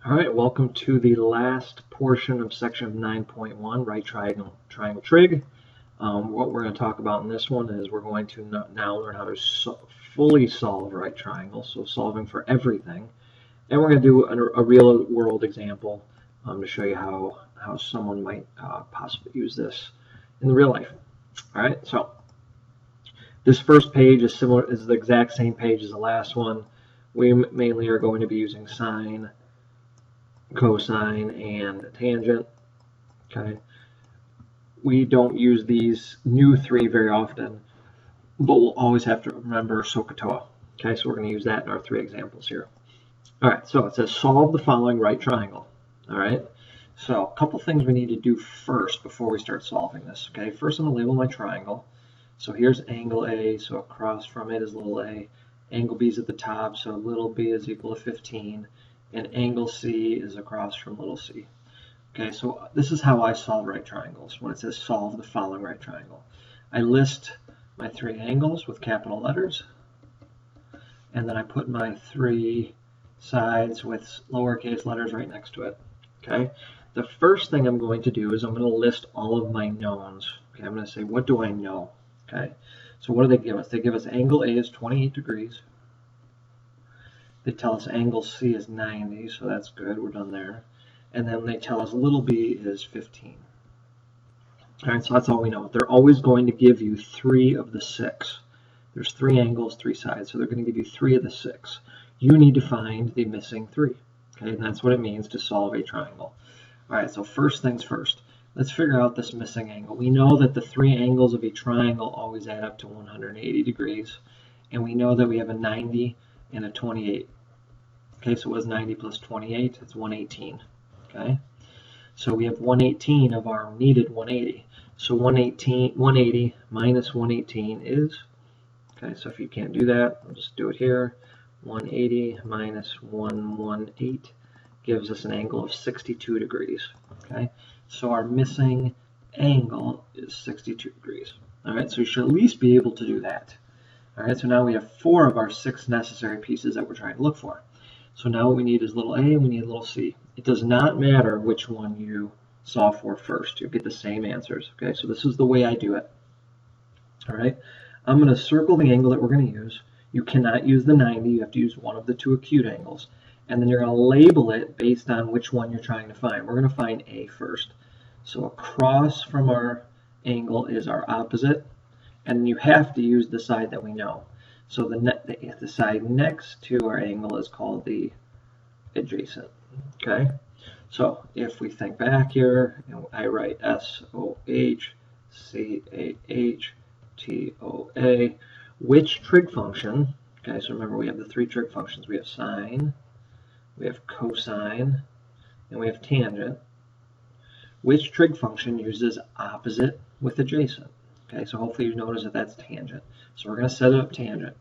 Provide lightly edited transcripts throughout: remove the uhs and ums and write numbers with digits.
All right, welcome to the last portion of section 9.1, right triangle trig. What we're going to talk about in this one is we're going to now learn how to fully solve right triangles, so solving for everything. And we're going to do a real world example to show you how someone might possibly use this in the real life. All right, so this first page is the exact same page as the last one. We mainly are going to be using sine, cosine, and tangent. Okay, we don't use these new three very often, but we'll always have to remember SOHCAHTOA. Okay, so we're going to use that in our three examples here. All right, so it says solve the following right triangle. All right, so a couple things we need to do first before we start solving this. Okay, first I'm going to label my triangle. So here's angle A, so across from it is little a. Angle B is at the top, so little b is equal to 15. And angle C is across from little c. Okay, so this is how I solve right triangles when it says solve the following right triangle. I list my three angles with capital letters, and then I put my three sides with lowercase letters right next to it. Okay, the first thing I'm going to do is I'm going to list all of my knowns. Okay, I'm going to say, what do I know? Okay, so what do they give us? They give us angle A is 28 degrees. They tell us angle C is 90, so that's good. We're done there. And then they tell us little b is 15. All right, so that's all we know. They're always going to give you 3 of the 6. There's 3 angles, 3 sides, so they're going to give you 3 of the 6. You need to find the missing 3. Okay, and that's what it means to solve a triangle. All right, so first things first. Let's figure out this missing angle. We know that the 3 angles of a triangle always add up to 180 degrees, and we know that we have a 90 and a 28. Okay, so it was 90 plus 28, it's 118. Okay, so we have 118 of our needed 180. So 180 minus 118 is, okay, so if you can't do that, I'll just do it here. 180 minus 118 gives us an angle of 62 degrees. Okay, so our missing angle is 62 degrees. All right, so you should at least be able to do that. All right, so now we have 4 of our 6 necessary pieces that we're trying to look for. So now what we need is little a and we need little c. It does not matter which one you solve for first. You'll get the same answers. Okay, so this is the way I do it. All right, I'm going to circle the angle that we're going to use. You cannot use the 90. You have to use one of the 2 acute angles. And then you're going to label it based on which one you're trying to find. We're going to find A first. So across from our angle is our opposite. And you have to use the side that we know. So the side next to our angle is called the adjacent. Okay, so if we think back here, and I write SOHCAHTOA, which trig function? Okay, so remember we have the 3 trig functions. We have sine, we have cosine, and we have tangent. Which trig function uses opposite with adjacent? Okay, so hopefully you notice that that's tangent. So we're going to set it up tangent.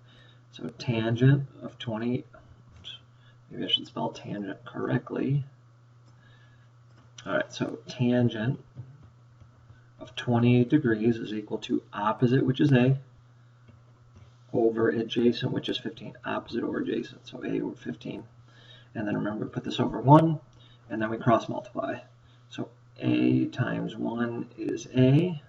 So tangent of 20, maybe I should spell tangent correctly. All right, so tangent of 28 degrees is equal to opposite, which is A, over adjacent, which is 15. Opposite over adjacent, so A over 15. And then remember, put this over 1, and then we cross multiply. So A times 1 is A.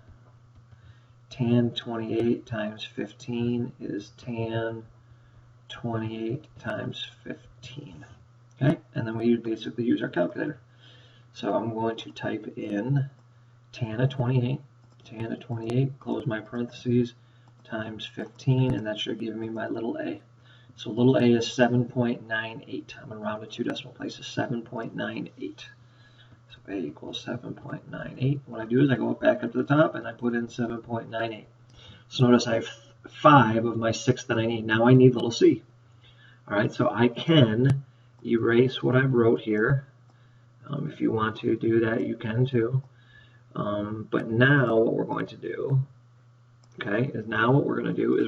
Tan 28 times 15 is tan 28 times 15. Okay, and then we basically use our calculator. So I'm going to type in tan of 28, close my parentheses, times 15, and that should give me my little a. So little a is 7.98. I'm going to round to 2 decimal places, 7.98. So a equals 7.98. What I do is I go back up to the top and I put in 7.98. So notice I have 5 of my 6 that I need. Now I need little c. All right, so I can erase what I wrote here. If you want to do that, you can too. But now what we're going to do, okay, is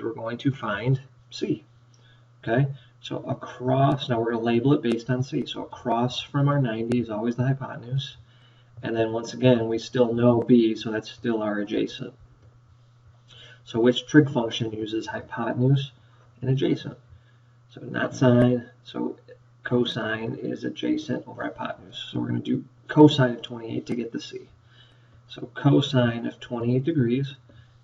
we're going to find c. Okay, so across, now we're going to label it based on c. So across from our 90 is always the hypotenuse. And then once again, we still know b, so that's still our adjacent. So which trig function uses hypotenuse and adjacent? So not sine, so cosine is adjacent over hypotenuse. So we're going to do cosine of 28 to get the c. So cosine of 28 degrees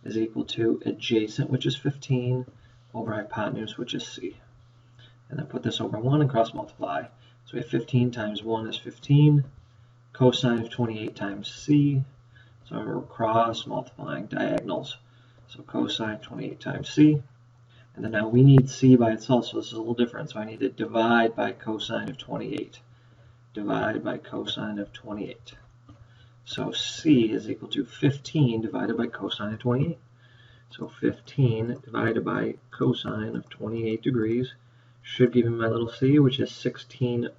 is equal to adjacent, which is 15, over hypotenuse, which is c. And then put this over 1 and cross multiply. So we have 15 times 1 is 15. Cosine of 28 times c. So we're cross multiplying diagonals. So cosine of 28 times c. And then now we need c by itself, so this is a little different. So I need to divide by cosine of 28. Divide by cosine of 28. So c is equal to 15 divided by cosine of 28. So 15 divided by cosine of 28 degrees should give me my little c, which is 16.99.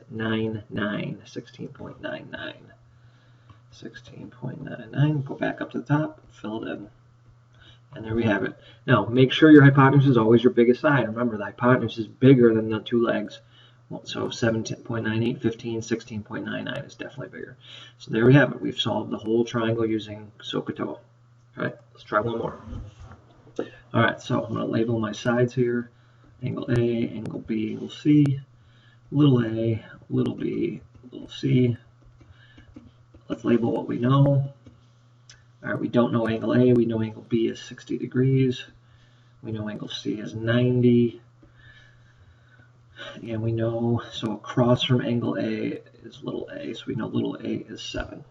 16.99. 16.99. Go back up to the top, fill it in. And there we have it. Now, make sure your hypotenuse is always your biggest side. Remember, the hypotenuse is bigger than the two legs. So 17.98, 15, 16.99 is definitely bigger. So there we have it. We've solved the whole triangle using SOHCAHTOA. All right, let's try one more. All right, so I'm going to label my sides here. Angle A, angle B, angle C. Little a, little b, little c. Let's label what we know. All right, we don't know angle A. We know angle B is 60 degrees. We know angle C is 90. And we know, so across from angle A is little a. So we know little a is 7.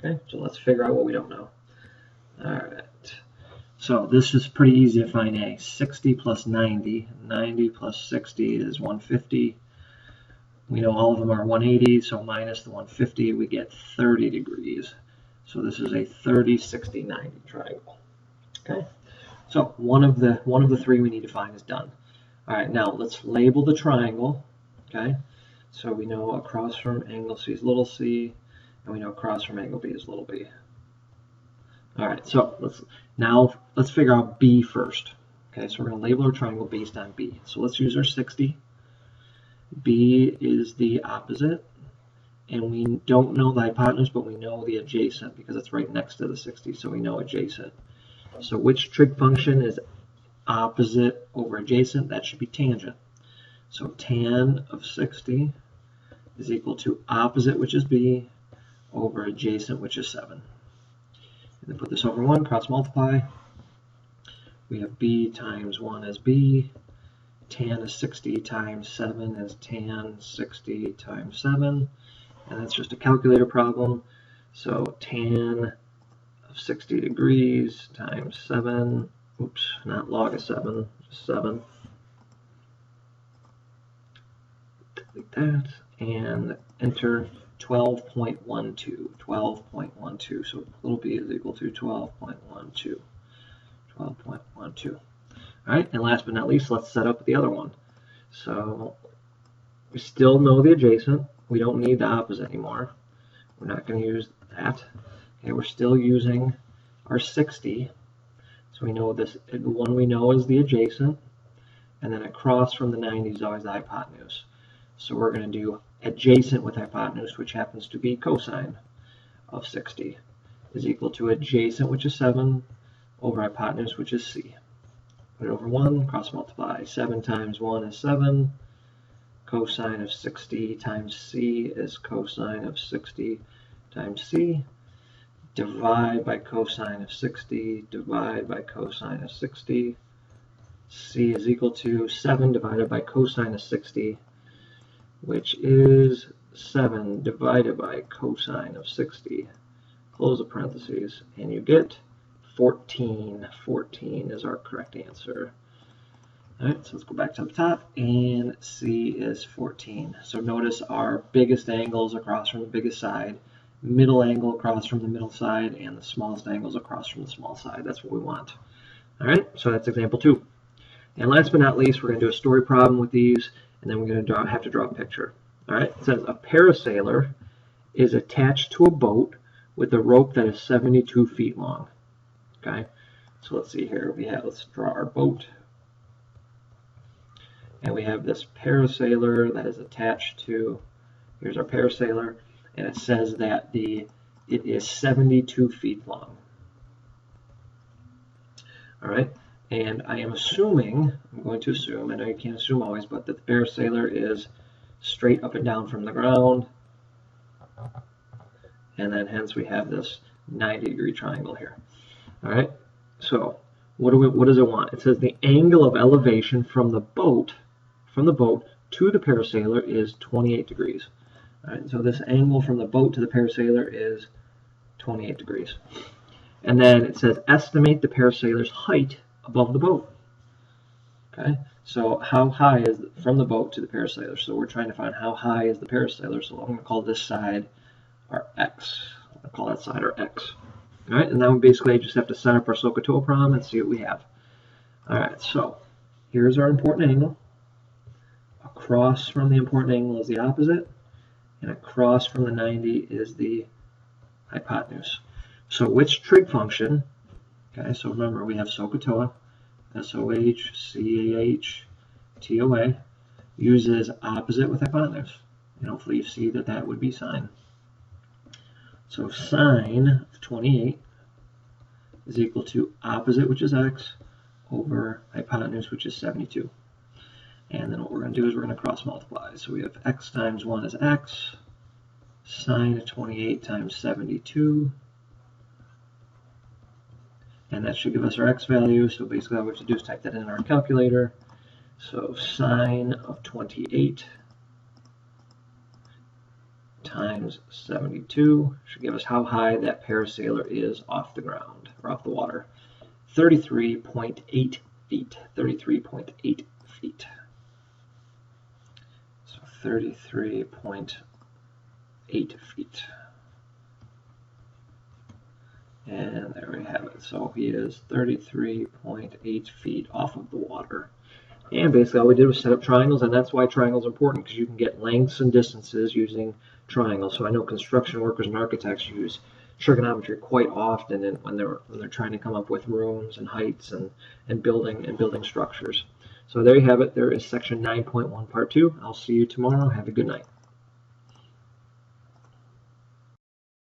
Okay, so let's figure out what we don't know. All right. So this is pretty easy to find a. 60 plus 90. 90 plus 60 is 150. We know all of them are 180, so minus the 150, we get 30 degrees. So this is a 30, 60, 90 triangle. Okay. So one of the three we need to find is done. All right, now let's label the triangle. Okay. So we know across from angle C is little c, and we know across from angle B is little b. All right, so let's figure out B first. Okay, so we're going to label our triangle based on B. So let's use our 60. B is the opposite, and we don't know the hypotenuse, but we know the adjacent because it's right next to the 60, so we know adjacent. So which trig function is opposite over adjacent? That should be tangent. So tan of 60 is equal to opposite, which is B, over adjacent, which is 7. And then put this over 1, cross multiply. We have B times 1 is B. Tan of 60 times 7 is tan 60 times 7. And that's just a calculator problem. So tan of 60 degrees times 7. Oops, not log of 7, just 7. Delete that. And enter 12.12. 12.12. So little b is equal to 12.12. 12.12. All right, and last but not least, let's set up the other one. So we still know the adjacent. We don't need the opposite anymore. We're not going to use that. Okay, we're still using our 60. So we know this, the one we know is the adjacent, and then across from the 90 is always the hypotenuse. So we're going to do adjacent with hypotenuse, which happens to be cosine of 60, is equal to adjacent, which is 7, over hypotenuse, which is c. Put it over 1, cross multiply. 7 times 1 is 7. Cosine of 60 times c is cosine of 60 times c. Divide by cosine of 60. Divide by cosine of 60. C is equal to 7 divided by cosine of 60, which is 7 divided by cosine of 60. Close the parentheses, and you get 14. 14 is our correct answer. All right, so let's go back to the top, and C is 14. So notice our biggest angles across from the biggest side, middle angle across from the middle side, and the smallest angles across from the small side. That's what we want. All right, so that's example 2. And last but not least, we're going to do a story problem with these, and then we're going to have to draw a picture. All right, it says a parasailer is attached to a boat with a rope that is 72 feet long. Okay, so let's see here. Let's draw our boat. And we have this parasailer that is attached to, here's our parasailer, and it says that it is 72 feet long. All right, and I am assuming, I'm going to assume, I know you can't assume always, but that the parasailer is straight up and down from the ground. And then hence we have this 90-degree triangle here. All right, so what does it want? It says the angle of elevation from the boat to the parasailer is 28 degrees. All right, so this angle from the boat to the parasailer is 28 degrees. And then it says estimate the parasailer's height above the boat. Okay, so how high is from the boat to the parasailer? So we're trying to find how high is the parasailer. So I'm going to call this side our x. I'll call that side our x. All right, and then we basically just have to set up our SOHCAHTOA problem and see what we have. All right, so here's our important angle. Across from the important angle is the opposite, and across from the 90 is the hypotenuse. So which trig function, okay, so remember we have SOHCAHTOA, SOH, CAH, TOA, uses opposite with hypotenuse. And hopefully you see that that would be sine. So sine of 28 is equal to opposite, which is x, over hypotenuse, which is 72. And then what we're going to do is we're going to cross multiply. So we have x times 1 is x, sine of 28 times 72. And that should give us our x value. So basically all we have to do is type that in our calculator. So sine of 28 times 72 should give us how high that parasailer is off the ground, or off the water. 33.8 feet. 33.8 feet. So 33.8 feet. And there we have it. So he is 33.8 feet off of the water. And basically all we did was set up triangles, and that's why triangles are important, because you can get lengths and distances using triangles. So I know construction workers and architects use trigonometry quite often when they're trying to come up with rooms and heights and building structures. So there you have it. There is section 9.1 part 2. I'll see you tomorrow. Have a good night.